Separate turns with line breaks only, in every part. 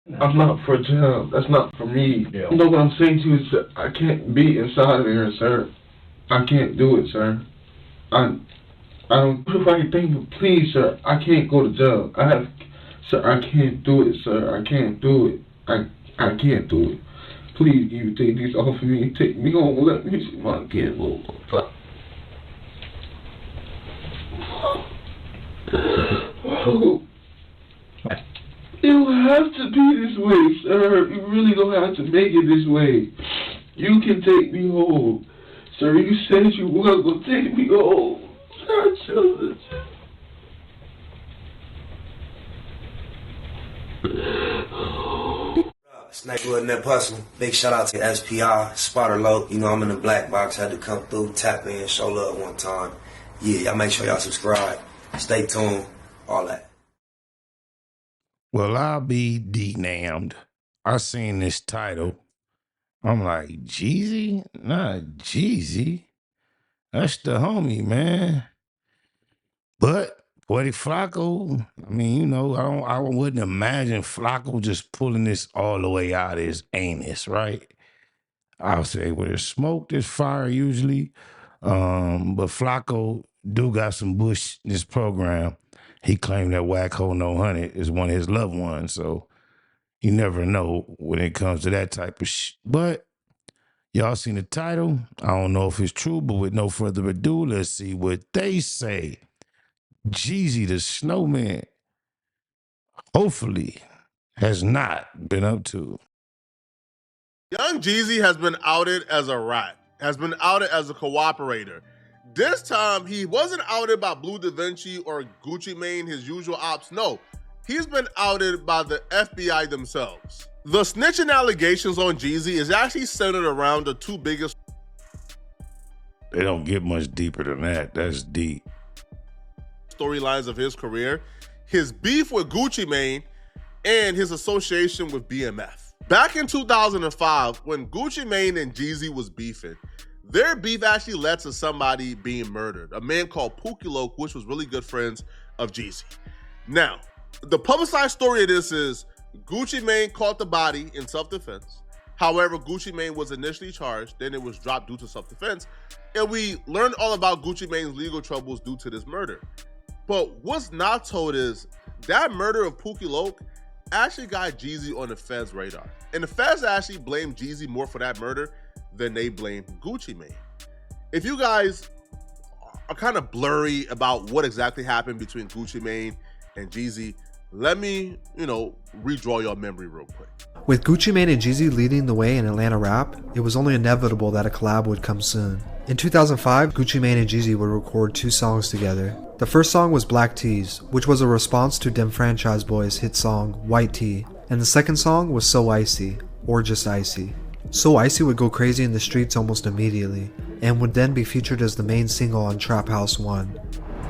I'm not for jail. That's not for me. Yeah. You know what I'm saying to you is that I can't be inside of there, sir. I can't do it, sir. I don't do the right thing, but please, sir, I can't go to jail. Sir, I can't do it, sir. I can't do it. I can't do it. Please, you take these off of me and take me home. Let me see my kids. You don't have to be this way, sir. You really don't have to make it this way. You can take me home. Sir, you said you were going to take me home. Sir,
Sniper in that hustle. Big shout out to SPI, Spotter Low. You know I'm in the black box. Had to come through, tap in, show love one time. Yeah, y'all make sure y'all subscribe. Stay tuned. All that.
Well, I'll be damned. I seen this title. I'm like, Jeezy? Not Jeezy. That's the homie, man. But Buddy Flacco, I mean, you know, I wouldn't imagine Flacco just pulling this all the way out of his anus, right? I'll say where there's smoke, there's fire usually. But Flacco do got some bush in this program. He claimed that Wacko No 100 is one of his loved ones, so you never know when it comes to that type of shit. But y'all seen the title. I don't know if it's true, but with no further ado, let's see what they say. Jeezy the Snowman, hopefully, has not been up to.
Young Jeezy has been outed as a rat, has been outed as a cooperator. This time, he wasn't outed by Blue Da Vinci or Gucci Mane, his usual ops. No, he's been outed by the FBI themselves. The snitching allegations on Jeezy is actually centered around the two biggest.
They don't get much deeper than that. That's deep.
Storylines of his career: his beef with Gucci Mane and his association with BMF. Back in 2005, when Gucci Mane and Jeezy was beefing, their beef actually led to somebody being murdered, a man called Pooky Lo, which was really good friends of Jeezy. Now, the publicized story of this is Gucci Mane caught the body in self-defense. However, Gucci Mane was initially charged, then it was dropped due to self-defense, and we learned all about Gucci Mane's legal troubles due to this murder. But what's not told is that murder of Pooky Lo actually got Jeezy on the Feds' radar. And the Feds actually blamed Jeezy more for that murder than they blamed Gucci Mane. If you guys are kind of blurry about what exactly happened between Gucci Mane and Jeezy, let me, redraw your memory real quick.
With Gucci Mane and Jeezy leading the way in Atlanta rap, it was only inevitable that a collab would come soon. In 2005, Gucci Mane and Jeezy would record 2 songs together. The first song was Black Tees, which was a response to Dem Franchise Boys' hit song White Tee, and the second song was So Icy, or just Icy. So Icy would go crazy in the streets almost immediately, and would then be featured as the main single on Trap House 1.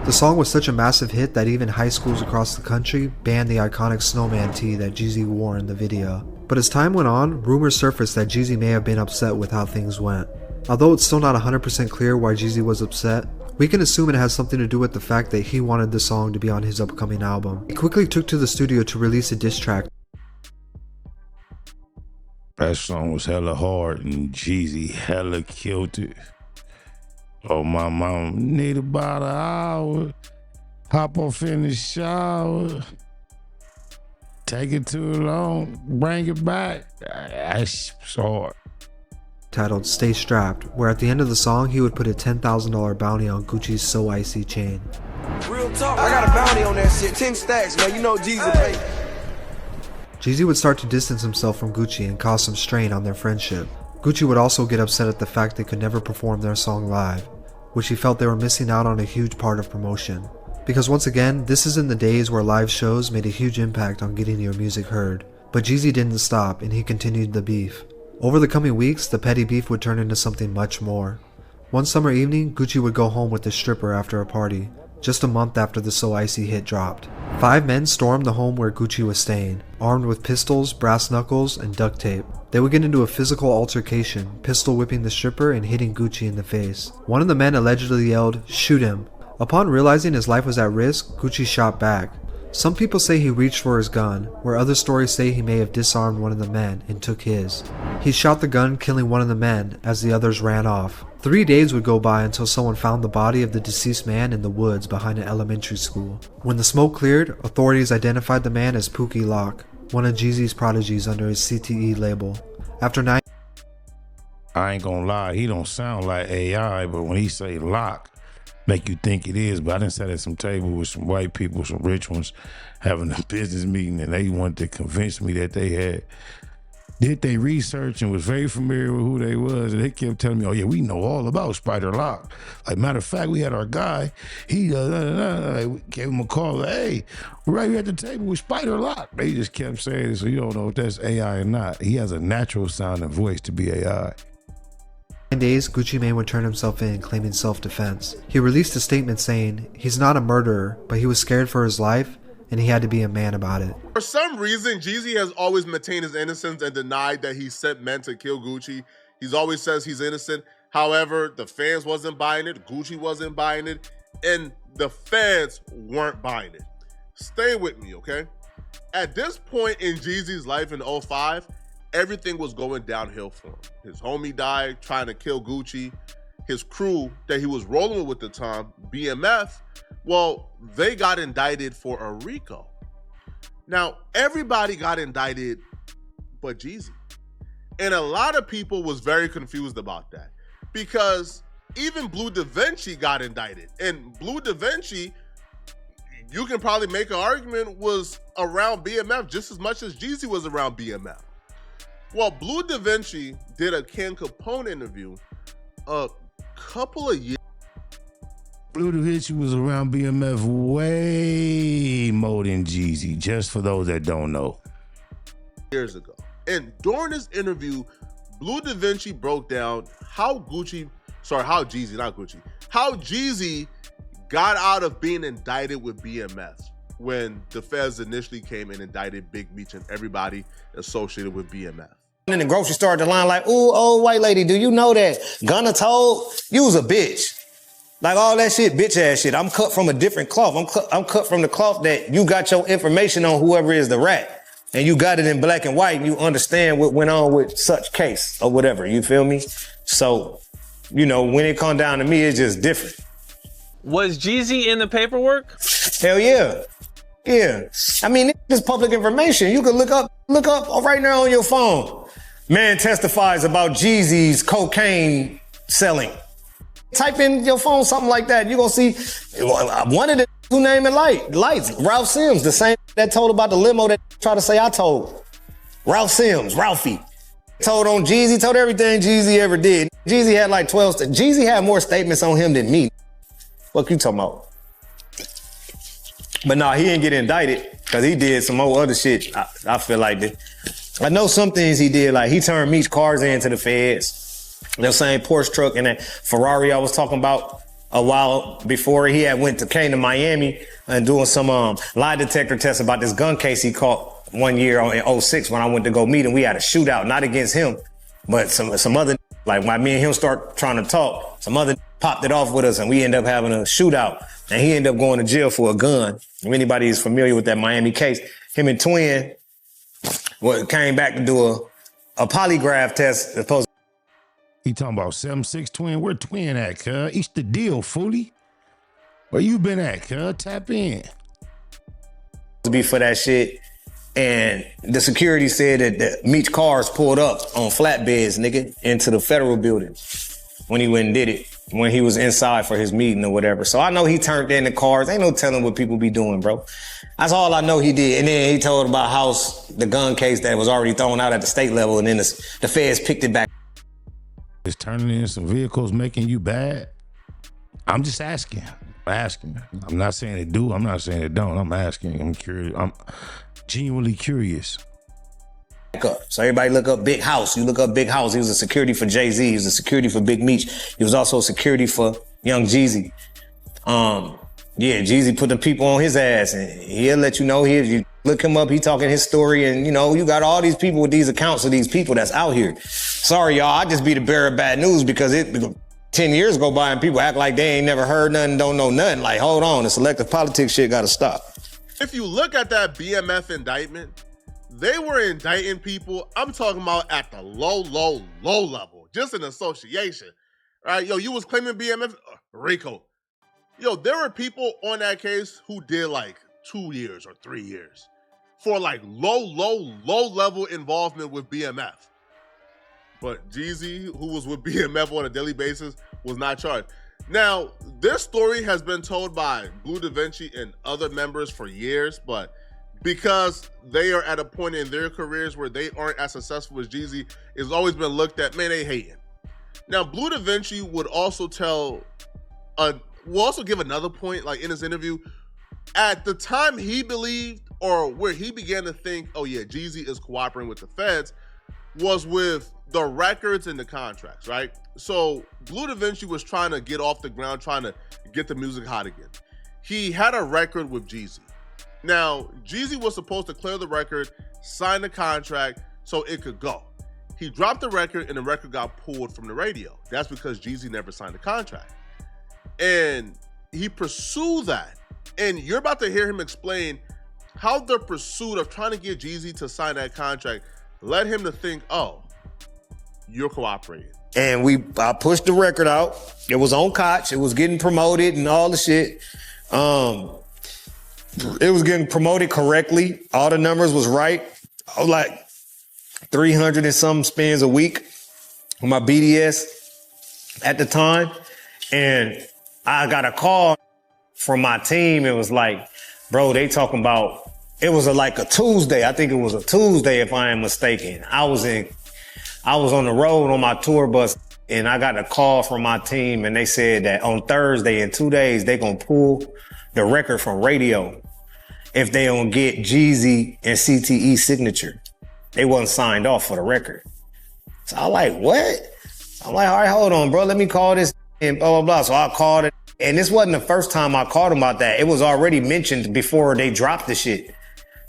The song was such a massive hit that even high schools across the country banned the iconic snowman tee that Jeezy wore in the video. But as time went on, rumors surfaced that Jeezy may have been upset with how things went. Although it's still not 100% clear why Jeezy was upset, we can assume it has something to do with the fact that he wanted the song to be on his upcoming album. He quickly took to the studio to release a diss track.
That song was hella hard and Jeezy hella killed it. Oh, my mom need about an hour. Hop off in the shower. Take it too long. Bring it back. That's hard.
Titled Stay Strapped, where at the end of the song he would put a $10,000 bounty on Gucci's So Icy chain.
Real talk, I got a bounty on that shit. 10 stacks, man. You know Jeezy pay.
Jeezy would start to distance himself from Gucci and cause some strain on their friendship. Gucci would also get upset at the fact they could never perform their song live, which he felt they were missing out on a huge part of promotion. Because once again, this is in the days where live shows made a huge impact on getting your music heard. But Jeezy didn't stop and he continued the beef. Over the coming weeks, the petty beef would turn into something much more. One summer evening, Gucci would go home with a stripper after a party, just a month after the So Icy hit dropped. 5 men stormed the home where Gucci was staying, armed with pistols, brass knuckles, and duct tape. They would get into a physical altercation, pistol whipping the stripper and hitting Gucci in the face. One of the men allegedly yelled, "Shoot him." Upon realizing his life was at risk, Gucci shot back. Some people say he reached for his gun, where other stories say he may have disarmed one of the men and took his. He shot the gun, killing one of the men as the others ran off. 3 days would go by until someone found the body of the deceased man in the woods behind an elementary school. When the smoke cleared, authorities identified the man as Pooky Lo, one of Jeezy's prodigies under his CTE label. After 9
I ain't gonna lie, he don't sound like AI, but when he say lock, make you think it is. But I done sat at some table with some white people, some rich ones, having a business meeting, and they wanted to convince me that they did their research and was very familiar with who they was, and they kept telling me, oh yeah, we know all about Spider Lock. Like, matter of fact, we had our guy, he we gave him a call, like, hey, we're right here at the table with Spider Lock. They just kept saying it, so you don't know if that's AI or not. He has a natural sounding voice to be AI.
days, Gucci Mane would turn himself in, claiming self-defense. He released a statement saying he's not a murderer, but he was scared for his life, and he had to be a man about it.
For some reason, Jeezy has always maintained his innocence and denied that he sent men to kill Gucci. He's always says he's innocent. However, the fans wasn't buying it, Gucci wasn't buying it, and the feds weren't buying it. Stay with me, okay? At this point in Jeezy's life in 2005, everything was going downhill for him. His homie died trying to kill Gucci. His crew that he was rolling with at the time, BMF, well, they got indicted for a RICO. Now, everybody got indicted but Jeezy. And a lot of people was very confused about that because even Blue Da Vinci got indicted. And Blue Da Vinci, you can probably make an argument, was around BMF just as much as Jeezy was around BMF. Well, Blue Da Vinci did a KINGPIN interview a couple of years.
Blue Da Vinci was around BMF way more than Jeezy, just for those that don't know.
Years ago. And during this interview, Blue Da Vinci broke down how Jeezy got out of being indicted with BMF when the feds initially came and indicted Big Meech and everybody associated with BMF.
In the grocery store at the line like, ooh, old white lady, do you know that Gunna told you was a bitch? Like all that shit, bitch ass shit. I'm cut from a different cloth. I'm cut from the cloth that you got your information on whoever is the rat. And you got it in black and white and you understand what went on with such case or whatever, you feel me? So, you know, when it come down to me, it's just different.
Was Jeezy in the paperwork?
Hell yeah. Yeah. I mean, it's public information. You can look up right now on your phone. Man testifies about Jeezy's cocaine selling. Type in your phone something like that. You're going to see one of the who name it Lights. Ralph Sims, the same that told about the limo that tried to say I told. Ralph Sims, Ralphie. Told on Jeezy, told everything Jeezy ever did. Jeezy had like 12, Jeezy had more statements on him than me. What you talking about? But nah, he didn't get indicted because he did some more other shit. I feel like that. I know some things he did, like he turned Meech's cars into the feds. That same Porsche truck and that Ferrari I was talking about a while before he came to Miami and doing some lie detector tests about this gun case he caught one year in 2006 when I went to go meet him. We had a shootout, not against him, but some other, like when me and him start trying to talk, some other popped it off with us and we ended up having a shootout and he ended up going to jail for a gun. If anybody is familiar with that Miami case, him and Twin came back to do a polygraph test.
He talking about 7'6" Twin. Where Twin at, cuz? Each the deal, foolie. Where you been at, cuz? Tap in.
To be for that shit. And the security said that the Meech cars pulled up on flatbeds, nigga, into the federal building when he went and did it, when he was inside for his meeting or whatever. So I know he turned in the cars. Ain't no telling what people be doing, bro. That's all I know he did. And then he told about the gun case that was already thrown out at the state level and then the feds picked it back.
Is turning in some vehicles making you bad? I'm just asking. I'm not saying it do. I'm not saying it don't. I'm asking. I'm curious. I'm genuinely curious.
So everybody look up Big House. You look up Big House. He was a security for Jay-Z. He was a security for Big Meech. He was also a security for Young Jeezy. Yeah, Jeezy put the people on his ass and he'll let you know you look him up, he talking his story and you know, you got all these people with these accounts of these people that's out here. Sorry, y'all, I just be the bearer of bad news because 10 years go by and people act like they ain't never heard nothing, don't know nothing. Like, hold on, the selective politics shit gotta stop.
If you look at that BMF indictment, they were indicting people, I'm talking about at the low level, just an association, right? Yo, you was claiming BMF Rico. Yo, there were people on that case who did like 2 years or 3 years for like low level involvement with BMF. But Jeezy, who was with BMF on a daily basis, was not charged. Now, this story has been told by Blue Da Vinci and other members for years, but because they are at a point in their careers where they aren't as successful as Jeezy, it's always been looked at, man, they hating. Now, Blue Da Vinci would also give another point, like in his interview. At the time he believed, or where he began to think, oh yeah, Jeezy is cooperating with the feds, was with the records and the contracts, right? So Blue Da Vinci was trying to get off the ground, trying to get the music hot again. He had a record with Jeezy. Now, Jeezy was supposed to clear the record, sign the contract so it could go. He dropped the record and the record got pulled from the radio. That's because Jeezy never signed the contract. And he pursued that. And you're about to hear him explain how the pursuit of trying to get Jeezy to sign that contract led him to think, oh, you're cooperating.
And I pushed the record out. It was on Koch. It was getting promoted and all the shit. It was getting promoted correctly. All the numbers was right. I was like 300 and some spins a week on my BDS at the time. And I got a call from my team. It was like, bro, they talking about, it was like a Tuesday. I think it was a Tuesday, if I am mistaken. I was on the road on my tour bus, and I got a call from my team, and they said that on Thursday, in 2 days, they gonna pull the record from radio if they don't get Jeezy and CTE signature. They wasn't signed off for the record. So I like, what? I'm like, all right, hold on, bro. Let me call this and blah, blah, blah. So I called it. And this wasn't the first time I called them about that. It was already mentioned before they dropped the shit.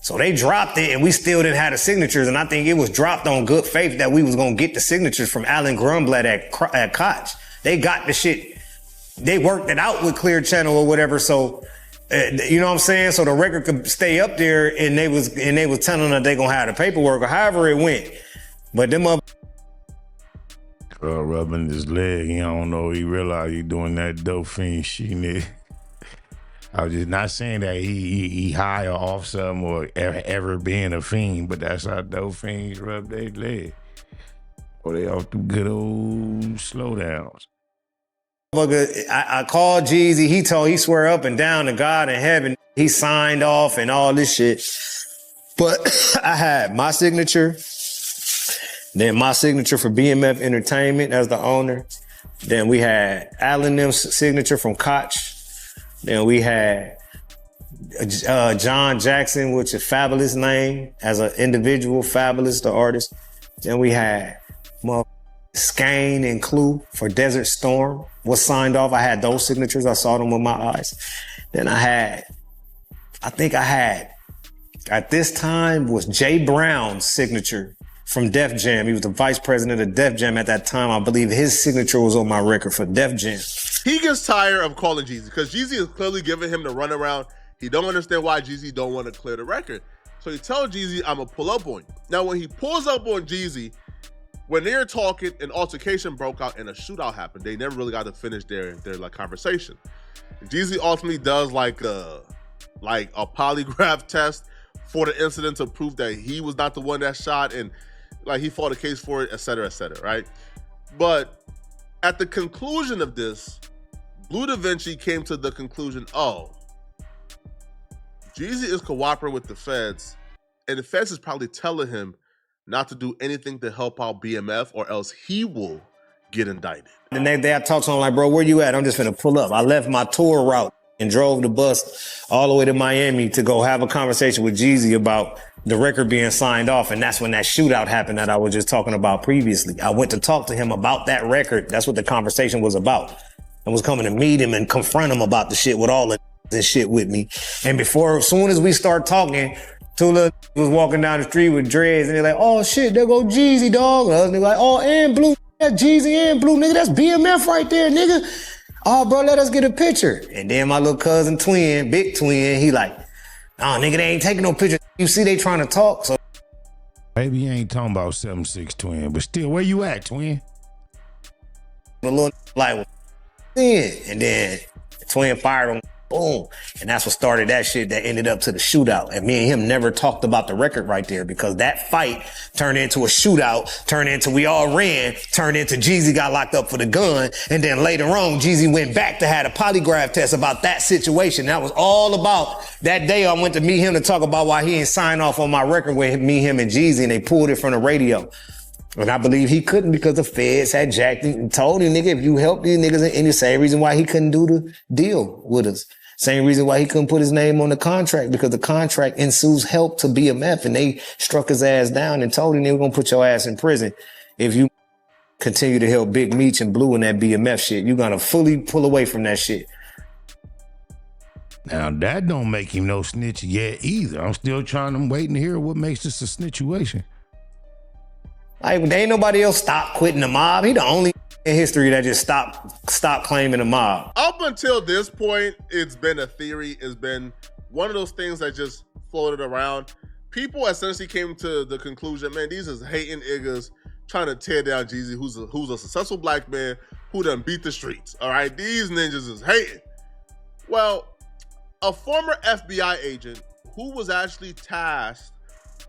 So they dropped it and we still didn't have the signatures. And I think it was dropped on good faith that we was going to get the signatures from Alan Grunblatt at Koch. They got the shit. They worked it out with Clear Channel or whatever. So, you know what I'm saying? So the record could stay up there and they was telling them they going to have the paperwork or however it went. But them up.
Rubbing his leg, he don't know, he realized he doing that dope fiend shit, nigga. I was just not saying that he high or off something or ever being a fiend, but that's how dope fiends rub their leg. Or they off the good old slowdowns.
I called Jeezy, he swear up and down to God in heaven, he signed off and all this shit. But I had my signature, then my signature for BMF Entertainment as the owner. Then we had Alan Nim's signature from Koch. Then we had John Jackson, which is a fabulous name as an individual, fabulous, the artist. Then we had Skane and Clue for Desert Storm was signed off. I had those signatures. I saw them with my eyes. Then I think I had, at this time, was Jay Brown's signature from Def Jam. He was the vice president of Def Jam at that time. I believe his signature was on my record for Def Jam.
He gets tired of calling Jeezy because Jeezy is clearly giving him the runaround. He don't understand why Jeezy don't want to clear the record. So he tells Jeezy, I'm going to pull up on you. Now, when he pulls up on Jeezy, when they're talking, an altercation broke out and a shootout happened. They never really got to finish their like conversation. Jeezy ultimately does like a polygraph test for the incident to prove that he was not the one that shot, and like he fought a case for it, et cetera, right? But at the conclusion of this, Blue Da Vinci came to the conclusion, oh, Jeezy is cooperating with the feds, and the feds is probably telling him not to do anything to help out BMF or else he will get indicted.
The next day I talked to him like, bro, where you at? I'm just finna pull up. I left my tour route and drove the bus all the way to Miami to go have a conversation with Jeezy about the record being signed off. And that's when that shootout happened that I was just talking about previously. I went to talk to him about that record. That's what the conversation was about. I was coming to meet him and confront him about the shit with all of this shit with me. And as soon as we start talking, Tula was walking down the street with dreads and they're like, oh shit, there go Jeezy, dog. And the other nigga like, oh, and Blue, that's Jeezy and Blue, nigga, that's BMF right there, nigga. Oh, bro, let us get a picture. And then my little cousin twin, big twin, he like, Nah, nigga, they ain't taking no picture. You see they trying to talk, so.
Maybe you ain't talking about 7'6" twin, but still, where you at, twin?
The little like, and then twin fired him, boom. And that's what started that shit that ended up to the shootout. And me and him never talked about the record right there because that fight turned into a shootout, turned into we all ran, turned into Jeezy got locked up for the gun. And then later on, Jeezy went back to have a polygraph test about that situation. That was all about that day I went to meet him to talk about why he didn't sign off on my record with me, him, and Jeezy, and they pulled it from the radio. And I believe he couldn't because the feds had jacked him and told him, nigga, if you help these niggas, and the same reason why he couldn't do the deal with us. Same reason why he couldn't put his name on the contract, because the contract ensues help to BMF, and they struck his ass down and told him they were going to put your ass in prison if you continue to help Big Meech and Blue in that BMF shit. You're going to fully pull away from that shit.
Now, that don't make him no snitch yet either. I'm still waiting to hear what makes this a snitchuation.
Like, there ain't nobody else stopped quitting the mob. He the only in history that just stopped claiming the mob.
Up until this point, it's been a theory. It's been one of those things that just floated around. People essentially came to the conclusion, man, these is hating niggas trying to tear down Jeezy, who's a successful black man who done beat the streets. All right, these ninjas is hating. Well, a former FBI agent who was actually tasked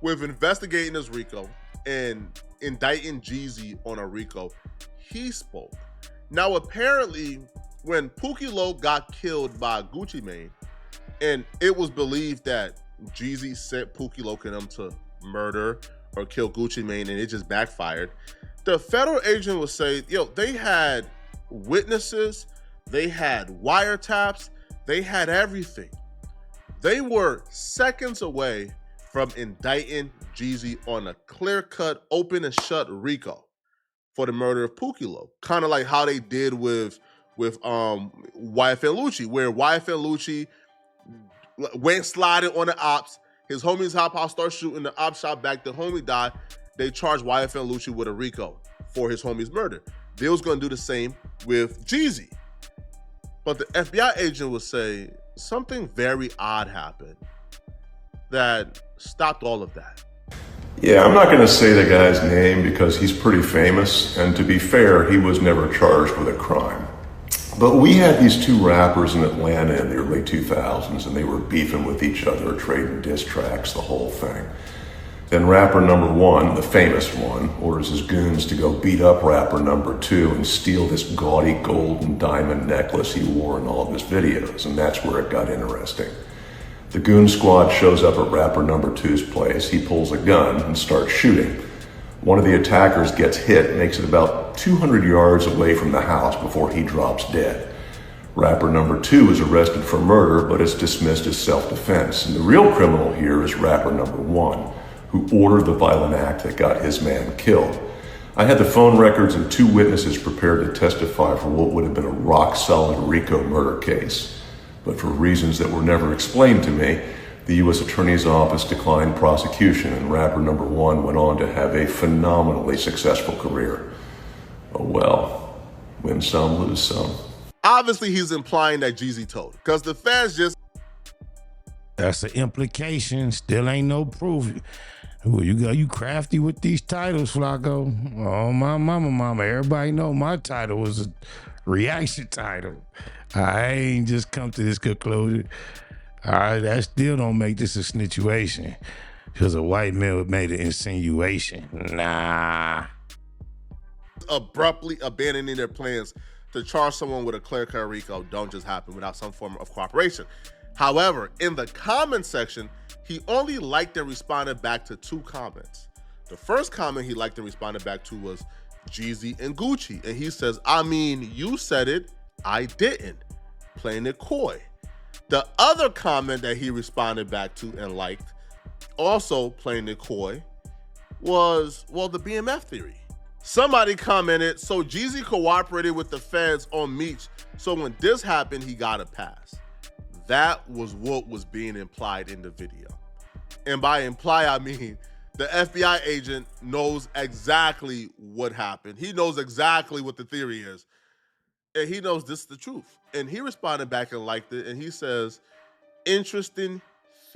with investigating this Rico and indicting Jeezy on a Rico, he spoke. Now, apparently, when Pooky Lo got killed by Gucci Mane, and it was believed that Jeezy sent Pooky Lo and him to murder or kill Gucci Mane, and it just backfired, the federal agent would say, yo, they had witnesses, they had wiretaps, they had everything. They were seconds away from indicting Jeezy on a clear-cut, open and shut Rico for the murder of Pooky Lo. Kind of like how they did with YFN Lucci, where YFN Lucci went sliding on the ops. His homies hop out, start shooting, the ops shot back, the homie died. They charged YFN Lucci with a Rico for his homie's murder. They was gonna do the same with Jeezy. But the FBI agent would say something very odd happened that stopped all of that.
Yeah, I'm not going to say the guy's name because he's pretty famous, and to be fair, he was never charged with a crime. But we had these two rappers in Atlanta in the early 2000s, and they were beefing with each other, trading diss tracks, the whole thing. Then rapper number one, the famous one, orders his goons to go beat up rapper number two and steal this gaudy gold and diamond necklace he wore in all of his videos, and that's where it got interesting. The goon squad shows up at rapper number two's place. He pulls a gun and starts shooting. One of the attackers gets hit, makes it about 200 yards away from the house before he drops dead. Rapper number two is arrested for murder, but is dismissed as self-defense. And the real criminal here is rapper number one, who ordered the violent act that got his man killed. I had the phone records and two witnesses prepared to testify for what would have been a rock-solid Rico murder case. But for reasons that were never explained to me, the U.S. Attorney's Office declined prosecution, and rapper number one went on to have a phenomenally successful career. Oh well, win some, lose some.
Obviously, he's implying that Jeezy told, because the fans just...
That's the implication. Still ain't no proof. Ooh, you crafty with these titles, Flacco. Oh, my mama. Everybody know my title was a reaction title. I ain't just come to this conclusion. That still don't make this a snitchuation, because a white man made an insinuation. Nah.
Abruptly abandoning their plans to charge someone with a clear-cut Rico don't just happen without some form of cooperation. However, in the comments section, he only liked and responded back to two comments. The first comment he liked and responded back to was Jeezy and Gucci. And he says, I mean, you said it, I didn't. Playing it coy. The other comment that he responded back to and liked, also playing it coy, was, well, the BMF theory. Somebody commented, so Jeezy cooperated with the feds on Meech, so when this happened, he got a pass. That was what was being implied in the video. And by imply, I mean the FBI agent knows exactly what happened. He knows exactly what the theory is. And he knows this is the truth. And he responded back and liked it. And he says, interesting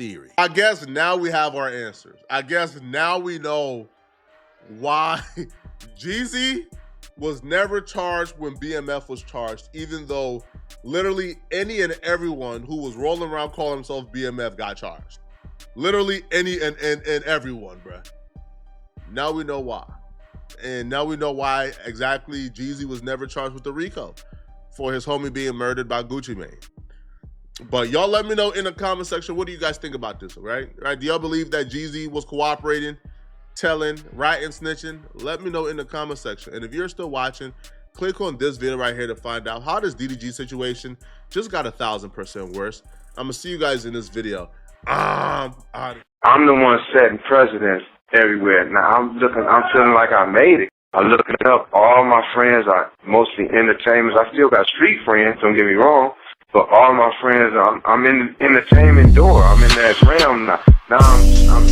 theory. I guess now we have our answers. I guess now we know why Jeezy was never charged when BMF was charged, even though literally any and everyone who was rolling around calling himself BMF got charged. Literally any and everyone, bruh. Now we know why. And now we know why exactly Jeezy was never charged with the RICO for his homie being murdered by Gucci Mane. But y'all let me know in the comment section, what do you guys think about this, right? Do y'all believe that Jeezy was cooperating, telling, writing, snitching? Let me know in the comment section. And if you're still watching, click on this video right here to find out how this DDG situation just got 1,000% worse. I'm gonna see you guys in this video. I'm
the one setting precedents everywhere. Now I'm feeling like I made it. I'm looking up. All my friends are mostly entertainers. I still got street friends, don't get me wrong, but all my friends, I'm in the entertainment door. I'm in that realm now. Now I'm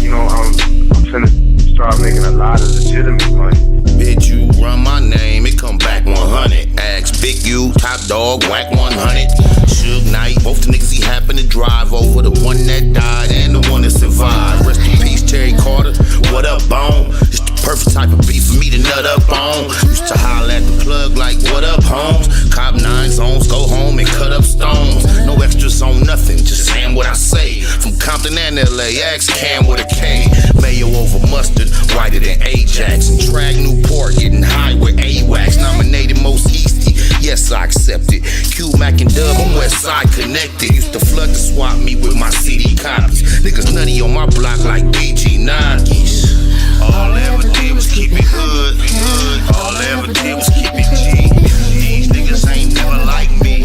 finna start making a lot of legitimate money.
Bitch, you run my name, it come back 100. Ask Big U, top dog, whack 100. Suge Knight, both the niggas he happened to drive over, the one that died and the one that survived. Rest in peace, Terry Carter. What up, Bone? It's the perfect type of beef for me to nut up on. Used to holler at the plug like, what up, Holmes? Cop 9 zones, go home and cut up stones. No extras on nothing, just saying what I say. From Compton and LAX, Cam with a K. Mayo over mustard, whiter than Ajax. And Trag Newport, getting high with AWACS. Nominated most Easty, yes I accept it. Q, Mac and Dub, I'm West Side connected. Used to flood to swap me with my CD copies. Niggas nutty on my block like BG Nuggies. All I ever did was keep it hood. All I ever did was keep it G. These niggas ain't never like me.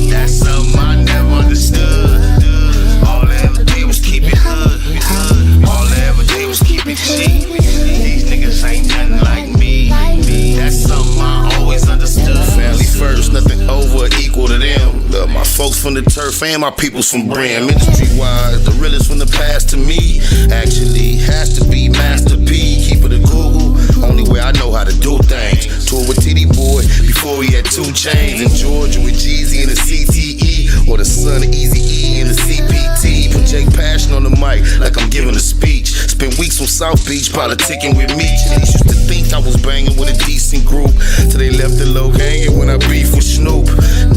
That's something I never understood. All I ever did was keep it hood. All I ever did was keep it G. These niggas ain't nothing like me. That's something I always understood. Family first, nothing over or equal to them. Love my folks from the turf and my peoples from Brim. Industry-wise, the realest from the past to me. Actually, has to be Master P. Keep it a Google, only way I know how to do things. Tour with Titty Boy before he had 2 chains. In Georgia with Jeezy in the CTE, or the son of Easy E in the CPT. Project passion on the mic like I'm giving a speech. Spent weeks on South Beach politicking with me. Niggas used to think I was banging with a decent group, till they left the low hanging when I beef with Snoop.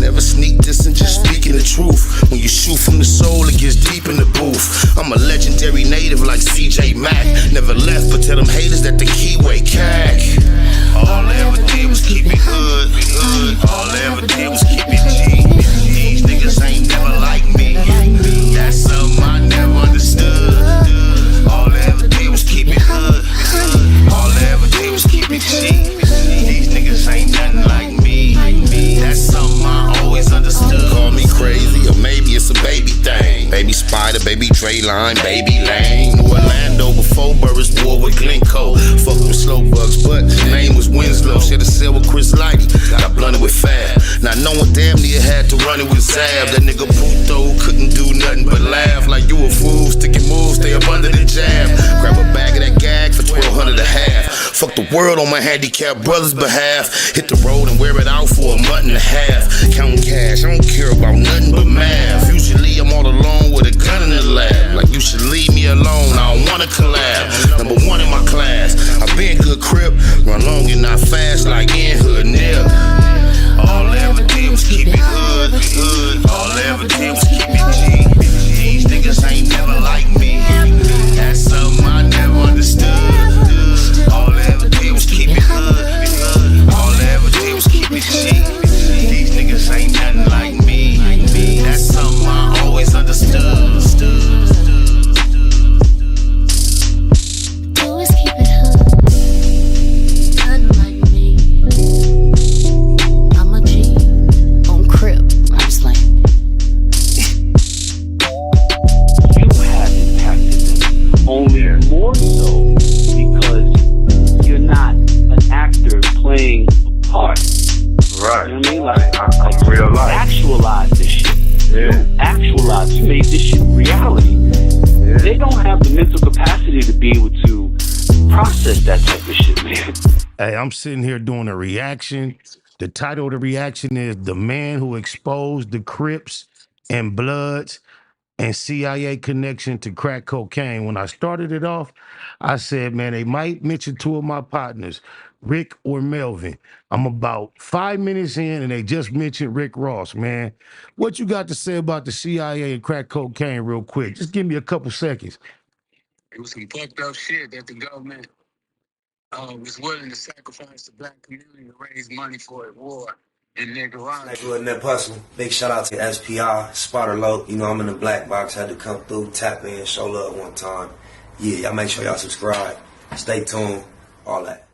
Never sneak this and just speaking the truth. When you shoot from the soul, it gets deep in the booth. I'm a legendary native like CJ Mack. Never left, but tell them haters that the keyway cack. All I ever did was keep it hood. All I ever did was keep it G. These niggas ain't never like me. That's something I never understood. All I ever did was keep it hood. All I ever did was keep it G. These niggas ain't nothing like me. That's something I always understood. Call me crazy, or maybe it's a baby thing. Baby Spider, baby Dre Line, baby Lane. New Orlando before Burris war with Glencoe. Fuck with slow bugs, but name was Winslow. Should've said with Chris Lighty, got blunted with Fab. Now no one damn near had to run it with Zab. That nigga Puto couldn't do nothing but laugh. Like you a fool, sticking moves, stay up under the jab. Grab a bag of that gag for 1,200 a half. Fuck the world on my handicapped brother's behalf. Hit the road and wear it out for a month and a half. Counting cash, I don't care about nothing but math. Usually I'm all alone with a gun in the lab. Like you should leave me alone, I don't wanna collab. Number 1 in my class, I been good crip. Run long and not fast like in hood nip. All I ever did was keep it hood. All I ever did was keep it G. These niggas ain't never like me. That's something I never understood. All I ever did was keep it hood. All I ever did was keep it G. These niggas ain't nothing like me. That's something I always understood.
Always keep it hood. Nothing like me. I'm a G on Crip. I'm just like.
You have impacted them. Only more so because you're not an actor playing a part.
Right.
You know what I mean? Like,
I'm real life.
Actualize this shit.
Yeah.
Actualize. You made this shit reality.
Yeah.
They don't have the mental capacity to be able to process that type of shit, man.
Hey, I'm sitting here doing a reaction. The title of the reaction is "The Man Who Exposed the Crips and Bloods." and CIA connection to crack cocaine. When I started it off, I said, man, they might mention two of my partners, Rick or Melvin. I'm about 5 minutes in and they just mentioned Rick Ross, man. What you got to say about the CIA and crack cocaine real quick? Just give me a couple seconds.
It was some fucked up shit that the government was willing to sacrifice the black community to raise money for a war in Nicaragua.
Wasn't that puzzle? Big shout out to SPI, Spotter Low. You know, I'm in the black box, had to come through, tap in, show love one time. Yeah, y'all make sure y'all subscribe. Stay tuned, all that.